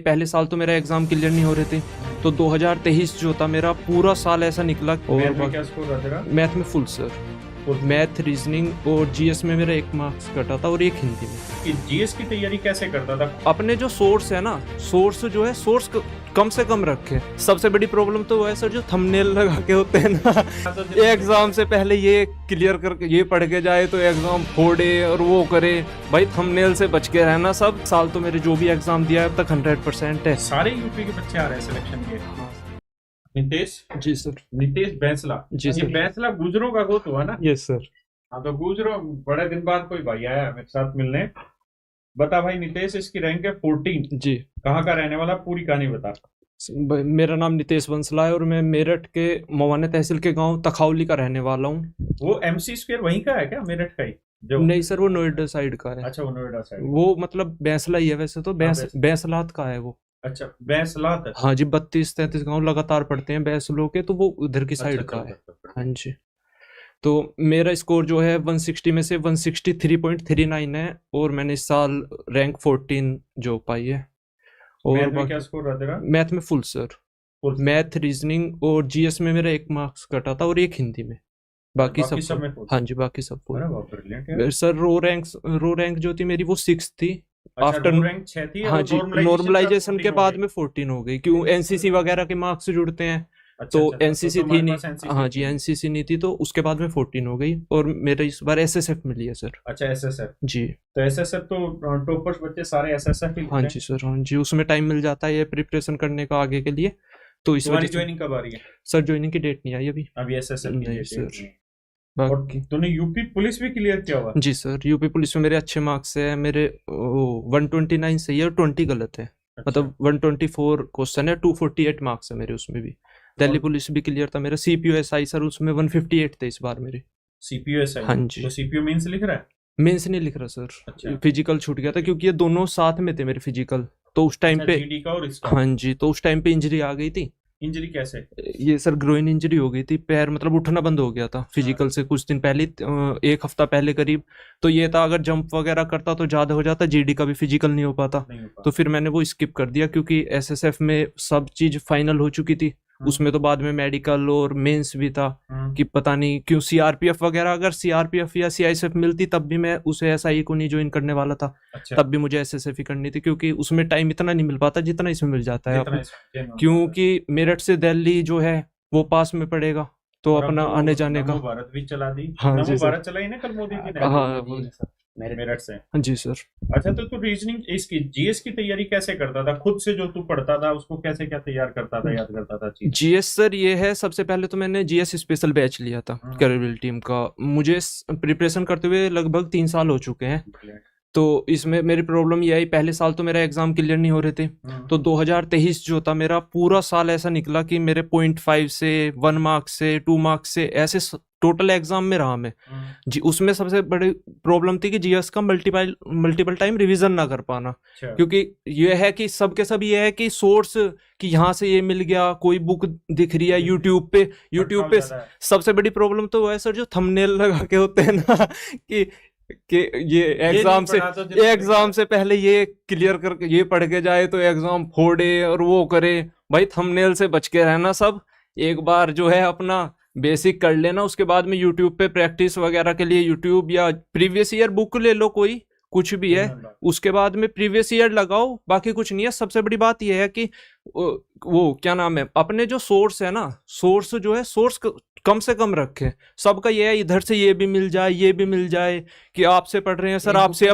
पहले साल तो मेरा एग्जाम क्लियर नहीं हो रहे थे, तो 2023 जो था मेरा पूरा साल ऐसा निकला। मैथ में क्या स्कोर रहा तेरा? मैथ में फुल सर, मैथ रीजनिंग और जीएस में मेरा 1 मार्क्स कटा था और 1 हिंदी में। कि जीएस की तैयारी कैसे करता था? अपने जो सोर्स है ना, सोर्स जो है सोर्स कम से कम रखे। सबसे बड़ी प्रॉब्लम तो वो है सर, जो थंबनेल लगा के होते हैं ना, एग्जाम से पहले ये क्लियर करके ये पढ़ के जाए तो एग्जाम फोड़े और वो करे। भाई थंबनेल से बच के रहना। सब साल तो मेरे जो भी एग्जाम दिया है अब तक 100% है। सारे यूपी के बच्चे आ रहे हैं सिलेक्शन के। नितेश जी सर। नितेश बैंसला जी ये सर। बैंसला गुजरों का गोत हुआ ना? Yes sir. हाँ तो गुजरों बड़े दिन बाद कोई भाई आया मेरे साथ मिलने। बता भाई नितेश, इसकी रैंक है 14। जी। कहाँ का रहने वाला? पूरी कहानी बता। मेरा नाम नितेश बंसला है और मैं मेरठ के मवाने तहसील के गांव तखाउली का रहने वाला हूँ। वो एमसी स्क्वायर वहीं का है क्या, मेरठ का ही जो? नहीं सर, वो नोएडा साइड का है। अच्छा, वो नोएडा साइड। वो मतलब बैंसला ही है वैसे तो, बैंसलात का है वो। अच्छा, बैंसलात है। हाँ जी, 32-33 गांव लगातार पड़ते हैं बैंसलों के, तो वो उधर की साइड का है। हाँ जी। तो मेरा स्कोर जो है 160 में से 163.39 है और मैंने इस साल रैंक 14 जो पाई है। मैथ में क्या स्कोर रहा तेरा? मैथ में फुल सर, मैथ रीजनिंग और जीएस में मेरा 1 मार्क्स कटा था और 1 हिंदी में। बाकी सब में full? हाँ जी, बाकी सब फुल। अरे वाह, brilliant यार। सर रो रैंक जो थी मेरी वो 6 थी। अच्छा, आफ्टर रो रैंक 6 थी। हाँ जी, नॉर्मलाइजेशन के बाद में 14 हो गई, क्यों एनसीसी वगैरह के मार्क्स जुड़ते हैं। तो एनसीसी थी नहीं। हाँ जी, एनसीसी नहीं थी, तो उसके बाद में 14 हो गई और मेरे इस बार एसएसएफ मिली है सर। अच्छा, एसएसएफ। जी। तो एसएसएफ तो टॉपर्स बच्चे सारे एसएसएफ ही हाँ जी सर। हाँ जी, उसमें टाइम मिल जाता है ये प्रिपरेशन करने का आगे के लिए। तो इस वजह से ज्वाइनिंग कब आ रही है? सर ज्वाइनिंग की डेट नहीं आई अभी एसएसएफ की नहीं डेट सर। नहीं। और तूने यूपी पुलिस भी क्लियर किया हुआ? जी सर, यूपी पुलिस में मेरे अच्छे मार्क्स है। मेरे 129 सही है और 20 गलत है। मतलब 124 क्वेश्चन है, 248 मार्क्स है मेरे उसमें भी। दिल्ली पुलिस भी क्लियर था मेरा। सीपीयूएसआई सर उसमें 158 थे इस बार मेरे। सीपीयूएसआई? हाँ जी। तो सीपीयू मेंस लिख रहा है? मेंस नहीं लिख रहा सर। अच्छा। फिजिकल छूट गया था क्योंकि ये दोनों साथ में थे मेरे फिजिकल, तो उस टाइम पे जीडी का और इसका? हाँ जी, तो उस टाइम पे इंजरी आ गई थी। इंजरी कैसे? ये सर ग्रोइन इंजरी हो गई थी, पैर मतलब उठना बंद हो गया था फिजिकल से कुछ दिन पहले, 1 हफ्ता पहले करीब। तो ये था अगर जंप वगैरह करता तो ज्यादा हो जाता, जीडी का भी फिजिकल नहीं हो पाता। तो फिर मैंने वो स्किप कर दिया क्योंकि एसएसएफ में सब चीज फाइनल हो चुकी थी। उसमें तो बाद में मेडिकल और मेंस भी था कि पता नहीं क्यों सीआरपीएफ वगैरह, अगर सीआरपीएफ या सीआईएसएफ मिलती तब भी मैं उसे एसआई को नहीं ज्वाइन करने वाला था। अच्छा। तब भी मुझे एसएसएफ ही करनी थी क्योंकि उसमें टाइम इतना नहीं मिल पाता जितना इसमें मिल जाता है आपको। क्योंकि मेरठ से दिल्ली जो है वो पास में पड़ेगा, तो अपना आने जाने का। नमो भारत भी चला दी। हाँ नमो जी सर। भारत चलाई ना कल मोदी जी ने? हाँ मेरठ से। हाँ जी सर। अच्छा, तो तू रीजनिंग इसकी जीएस की तैयारी कैसे करता था? खुद से जो तू पढ़ता था उसको कैसे क्या तैयार करता था, याद करता था चीज? जीएस सर ये है, सबसे पहले तो मैंने जीएस स्पेशल बैच लिया था कैरियर टीम का। मुझे प्रिपरेशन करते हुए लगभग 3 साल हो चुके हैं। तो इसमें मेरी प्रॉब्लम ये आई, पहले साल तो मेरा एग्जाम क्लियर नहीं हो रहे थे, तो 2023 जो था मेरा पूरा साल ऐसा निकला कि मेरे 0.5 से 1 मार्क्स से 2 मार्क्स से ऐसे टोटल एग्जाम में रहा मैं जी। उसमें सबसे बड़ी प्रॉब्लम थी कि जीएस का मल्टीपल टाइम रिवीजन ना कर पाना। क्योंकि ये है कि सबके सब ये है कि सोर्स कि यहाँ से ये मिल गया, कोई बुक दिख रही है यूट्यूब पे। सबसे बड़ी प्रॉब्लम तो वो है सर, जो थंबनेल लगा के होते हैं ना कि ये एग्जाम से पहले ये क्लियर करके ये पढ़ के जाए तो एग्जाम फोड़े और वो करे। भाई थंबनेल से बच के रहना। सब एक बार जो है अपना बेसिक कर लेना, उसके बाद में यूट्यूब पे प्रैक्टिस वगैरह के लिए यूट्यूब या प्रीवियस ईयर बुक ले लो, कोई कुछ भी है, उसके बाद में प्रीवियस ईयर लगाओ। बाकी कुछ नहीं है। सबसे बड़ी बात यह है कि वो क्या नाम है, अपने जो सोर्स है ना, सोर्स जो है सोर्स कम से कम रखे। सबका ये है इधर से ये भी मिल जाए, ये भी मिल जाए कि आपसे पढ़ रहे हैं सर, आपसे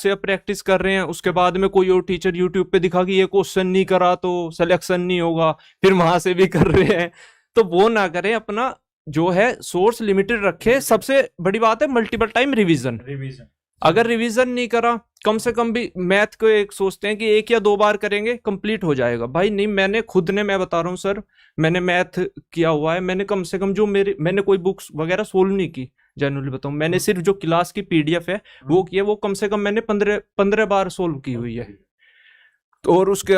अब प्रैक्टिस कर रहे हैं, उसके बाद में कोई और टीचर यूट्यूब पे दिखा कि ये क्वेश्चन नहीं करा तो सिलेक्शन नहीं होगा, फिर वहां से भी कर रहे हैं। तो वो ना करें, अपना जो है सोर्स लिमिटेड रखे। सबसे बड़ी बात है मल्टीपल टाइम रिवीजन। अगर रिवीजन नहीं करा, कम से कम भी मैथ को एक सोचते हैं कि 1 या 2 बार करेंगे कंप्लीट हो जाएगा। भाई नहीं, मैं बता रहा हूँ सर, मैंने मैथ किया हुआ है। मैंने कम से कम मैंने कोई बुक्स वगैरह सोल्व नहीं की, जनरली बताऊं। मैंने सिर्फ जो क्लास की पीडीएफ है वो की है, वो कम से कम मैंने 15 बार सोल्व की हुई है। और उसके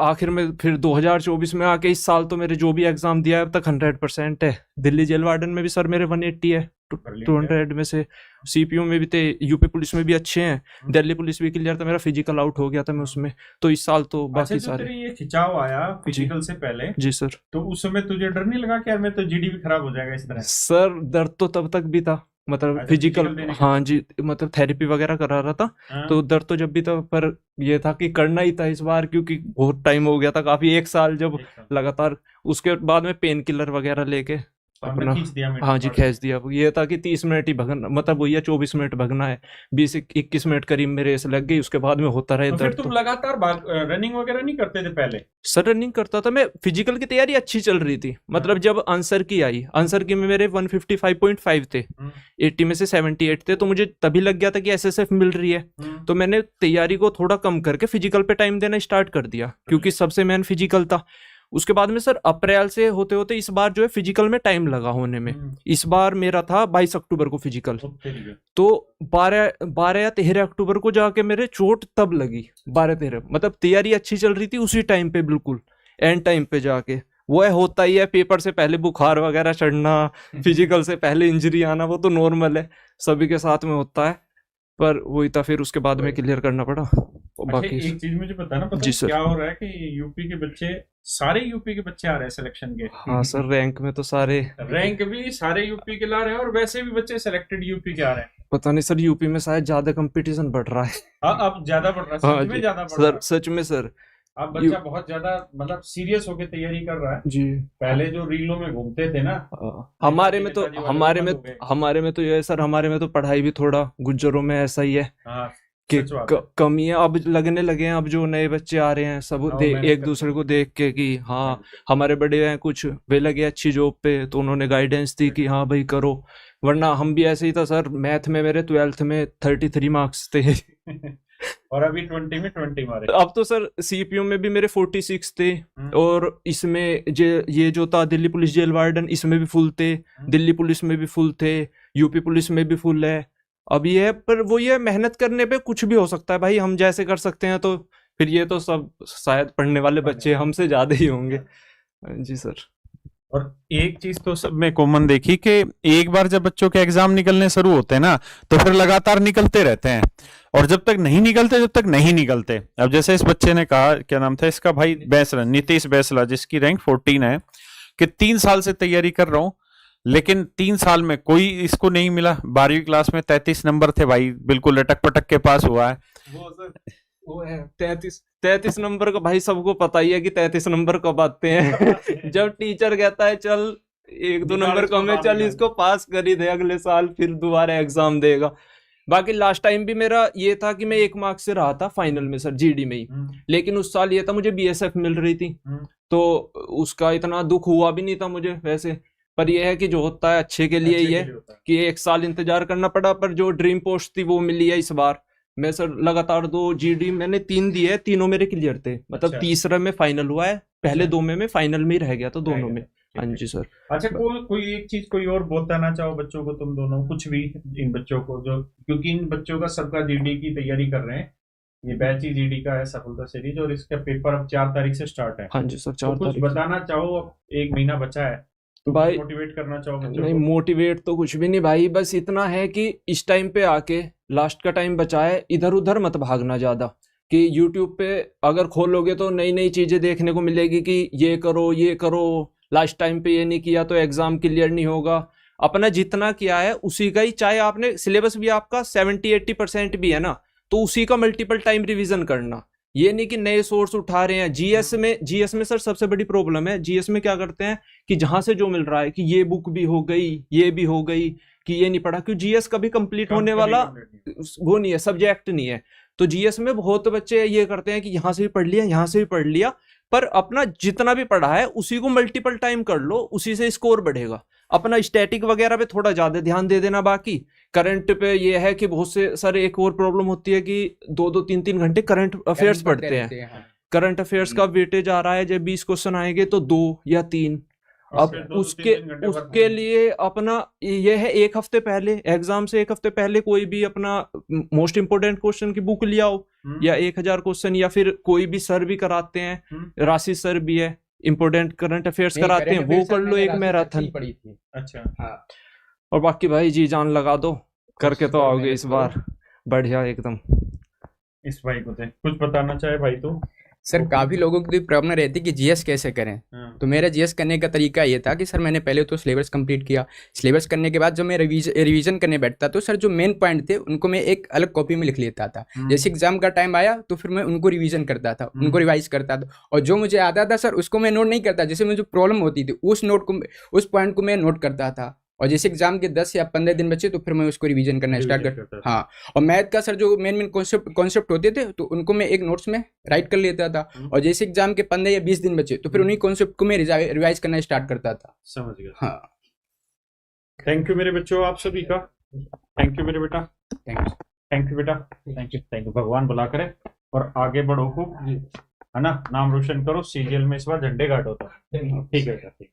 आखिर में फिर 2024 में आके इस साल तो मेरे जो भी एग्जाम दिया है अब तक 100% है। दिल्ली जेल वार्डन में भी सर मेरे 180 है, कर लिया क्या? 200 में से। सीपीयू में भी थे, यूपी पुलिस में भी अच्छे हैं, दिल्ली पुलिस भी क्लियर था, मेरा फिजिकल आउट हो गया था मैं उसमें, तो इस साल तो अच्छा, बाकी जो सारे। तेरे ये खिंचाव आया फिजिकल से पहले, जी सर। तो उस समय तुझे डर नहीं लगा कि यार मैं तो जीडी भी खराब हो जाएगा इस तरह? सर दर्द तो तब तक भी था, मतलब अच्छा, फिजिकल, फिजिकल देने के हाँ बाद। जी, मतलब थेरेपी वगैरह करा रहा था, हाँ, तो दर्द तो जब भी था, पर ये था कि करना ही था इस बार, क्योंकि बहुत टाइम हो गया था, काफी 1 साल जब एक साल लगातार। उसके बाद में पेन किलर वगैरह लेके तो हमने अपना, खींच दिया मीटर हाँ जी, पार। खींच दिया। ये था कि 30 मिनट ही भगना, मतलब वही है 24 मिनट भगना है, 20-21 मिनट करीब में रेस लग गई, उसके बाद में होता रहे तो फिर दर्द। तुम तो लगातार रनिंग वगैरह नहीं करते थे पहले? सर रनिंग करता था मैं, फिजिकल की तैयारी अच्छी चल रही थी, मतलब जब आंसर की आई, आंसर की में मेरे 155.5 थे, 80 में से 78 थे, तो मुझे तभी लग गया था कि एसएसएफ मिल रही है, तो मैंने तैयारी को थोड़ा कम करके फिजिकल पे टाइम देना स्टार्ट कर दिया, क्योंकि सबसे मेन फिजिकल था। उसके बाद में सर अप्रैल से होते होते इस बार जो है फिजिकल में टाइम लगा होने में। इस बार मेरा था 22 अक्टूबर को फिजिकल, तो 12 या 13 अक्टूबर को जाके मेरे चोट तब लगी, 12-13, मतलब तैयारी अच्छी चल रही थी उसी टाइम पे, बिल्कुल एंड टाइम पे जाके। वो है, होता ही है, पेपर से पहले बुखार वगैरह चढ़ना, फिजिकल से पहले इंजरी आना, वो तो नॉर्मल है, सभी के साथ में होता है, पर वही था, फिर उसके बाद में क्लियर करना पड़ा। अच्छा, बाकी एक चीज मुझे बताना, पता जी है सर। क्या हो रहा है कि यूपी के बच्चे, सारे यूपी के बच्चे आ रहे हैं सिलेक्शन के। हाँ सर, रैंक में तो सारे, रैंक भी सारे यूपी के ला रहे हैं, और वैसे भी बच्चे सिलेक्टेड यूपी के आ रहे हैं। पता नहीं सर, यूपी में शायद ज्यादा कंपटीशन बढ़ रहा है। हाँ, अब ज्यादा बढ़ रहा है, हाँ सच में जी ज्यादा बढ़ रहा सर, है। सच में सर। अब बच्चा बहुत ज्यादा मतलब सीरियस होकर तैयारी कर रहा है। जी, पहले जो रीलों में घूमते थे ना, हमारे में तो, नेताजी वाले हमारे वो में बंद हो गए। हमारे में तो ये है सर, हमारे में तो पढ़ाई भी थोड़ा गुज्जरों में ऐसा ही है हाँ, कि सच बात है। कमी है, अब लगने लगे हैं, अब जो नए बच्चे आ रहे हैं सब हाँ, वो मेहनत एक करते दूसरे हैं। को देख के कि हाँ बिल्कुल। हमारे बड़े हैं कुछ, वे लगे अच्छी जॉब पे, तो उन्होंने गाइडेंस दी कि हाँ भाई करो, वरना हम भी ऐसे ही था सर। मैथ में मेरे 12th में 33 मार्क्स थे। और अभी 20 में 20 मारे। अब तो सर सीपीयू में भी मेरे 46 थे, और इसमें ये जो था दिल्ली पुलिस जेल वार्डन, इसमें भी फुल थे, दिल्ली पुलिस में भी फुल थे, यूपी पुलिस में भी फुल है। अब ये है, पर वो ये मेहनत करने पे कुछ भी हो सकता है भाई, हम जैसे कर सकते हैं, तो फिर ये तो सब शायद पढ़ने वाले बच्चे हमसे ज्यादा ही होंगे। जी सर। और एक चीज तो सब में कॉमन देखी कि एक बार जब बच्चों के एग्जाम निकलने शुरू होते हैं ना, तो फिर लगातार निकलते रहते हैं, और जब तक नहीं निकलते जब तक नहीं निकलते। अब जैसे इस बच्चे ने कहा, क्या नाम था इसका भाई, बैसला, नीतीश बैसला, जिसकी रैंक 14 है, कि 3 साल से तैयारी कर रहा हूं, लेकिन 3 साल में कोई इसको नहीं मिला। 12वीं क्लास में 33 नंबर थे भाई, बिल्कुल लटक पटक के पास हुआ है। वो है 33 नंबर का भाई, सबको पता ही है कि 33 नंबर कब आते हैं। जब टीचर कहता है चल 1-2 नंबर कम है, चल इसको पास कर ही दे, अगले साल फिर दोबारा एग्जाम देगा। बाकी लास्ट टाइम भी मेरा ये था कि मैं 1 मार्क से रहा था फाइनल में सर, जीडी में ही, लेकिन उस साल ये था मुझे बीएसएफ मिल रही थी, तो उसका इतना दुख हुआ भी नहीं था मुझे वैसे, पर यह है कि जो होता है अच्छे के लिए ही है, कि 1 साल इंतजार करना पड़ा, पर जो ड्रीम पोस्ट थी वो मिली है इस बार। मैं सर लगातार 2 जीडी मैंने 3 दिए, तीनों मेरे क्लियर थे, मतलब तीसरा में फाइनल हुआ है, पहले 2 में फाइनल में ही रह गया था दोनों में। हाँ जी सर। अच्छा, कोई एक चीज कोई और बताना चाहो बच्चों को, तुम दोनों कुछ भी, इन बच्चों को जो, क्योंकि इन बच्चों का सबका जीडी की तैयारी कर रहे हैं, ये बैच ही जीडी का है सफलता सीरीज, और इसका पेपर अब 4 तारीख से स्टार्ट है। हाँ जी सर, 4 तो कुछ तारीख। बताना चाहो, अब 1 महीना बचा है, तो भाई मोटिवेट करना चाहो बच्चों नहीं, को? मोटिवेट तो कुछ भी नहीं भाई, बस इतना है कि इस टाइम पे आके लास्ट का टाइम बचा है, इधर उधर मत भागना ज्यादा, कि यूट्यूब पे अगर खोलोगे तो नई नई चीजें देखने को मिलेगी कि ये करो, लास्ट टाइम पे ये नहीं किया तो एग्जाम क्लियर नहीं होगा। अपना जितना किया है उसी का ही, चाहे आपने सिलेबस भी आपका 70-80% भी है ना, तो उसी का मल्टीपल टाइम रिवीजन करना, ये नहीं कि नए सोर्स उठा रहे हैं। जीएस में सर सबसे बड़ी प्रॉब्लम है, जीएस में क्या करते हैं कि जहां से जो मिल रहा है कि ये बुक भी हो गई, ये भी हो गई, कि ये नहीं पढ़ा, क्योंकि जीएस कभी कंप्लीट होने वाला वो नहीं है, सब्जेक्ट नहीं है। तो जीएस में बहुत बच्चे ये करते हैं कि यहां से भी पढ़ लिया, यहां से भी पढ़ लिया, पर अपना जितना भी पढ़ा है उसी को मल्टीपल टाइम कर लो, उसी से स्कोर बढ़ेगा। अपना स्टैटिक वगैरह पे थोड़ा ज्यादा ध्यान दे देना। बाकी करंट पे ये है कि बहुत से सर, एक और प्रॉब्लम होती है कि 2-2 3-3 घंटे करंट अफेयर्स पढ़ते हैं। करंट अफेयर्स का वेटेज आ रहा है, जब 20 क्वेश्चन आएंगे तो 2 या 3। अब उसके लिए अपना ये है, 1 हफ्ते पहले एग्जाम से 1 हफ्ते पहले कोई भी अपना मोस्ट इंपोर्टेंट क्वेश्चन की बुक ले आओ, या 1000 क्वेश्चन, या फिर कोई भी सर भी कराते हैं, राशि सर भी है, इंपोर्टेंट करंट अफेयर्स कराते हैं, वो कर लो, एक मैराथन। अच्छा, हाँ। और बाकी भाई जी जान लगा दो, करके तो आओगे इस बार बढ़िया एकदम। इस भाई को थे कुछ बताना चाहे भाई तो। सर काफ़ी लोगों की प्रॉब्लम रहती है कि जीएस कैसे करें। तो मेरा जीएस करने का तरीका ये था कि सर मैंने पहले तो सिलेबस कंप्लीट किया। सिलेबस करने के बाद जब मैं रिवीजन करने बैठता तो सर जो मेन पॉइंट थे उनको मैं एक अलग कॉपी में लिख लेता था। जैसे एग्जाम का टाइम आया तो फिर मैं उनको रिवीजन करता था, उनको रिवाइज करता था, और जो मुझे आता था सर उसको मैं नोट नहीं करता। जैसे मुझे प्रॉब्लम होती थी उस पॉइंट को मैं नोट करता था, और जैसे एग्जाम के 10 या 15 दिन बचे तो फिर मैं उसको रिवीजन करना स्टार्ट करता। हाँ, और मैथ का सर जो मेन कॉन्सेप्ट होते थे तो उनको मैं एक नोट्स में राइट कर लेता था, और जैसे एग्जाम के 15 या 20 दिन बचे तो फिर उन्हीं कॉन्सेप्ट को मैं रिवाइज करना स्टार्ट करता था। समझ गया। हाँ, थैंक यू मेरे बच्चों, आप सभी का थैंक यू मेरे बेटा। थैंक यू बेटा, थैंक यू। भगवान भला करे और आगे बढ़ो खूब, है ना, नाम रोशन करो, सीरियल में इस बार झंडे गाड़ो तो। ठीक है बेटा, ठीक।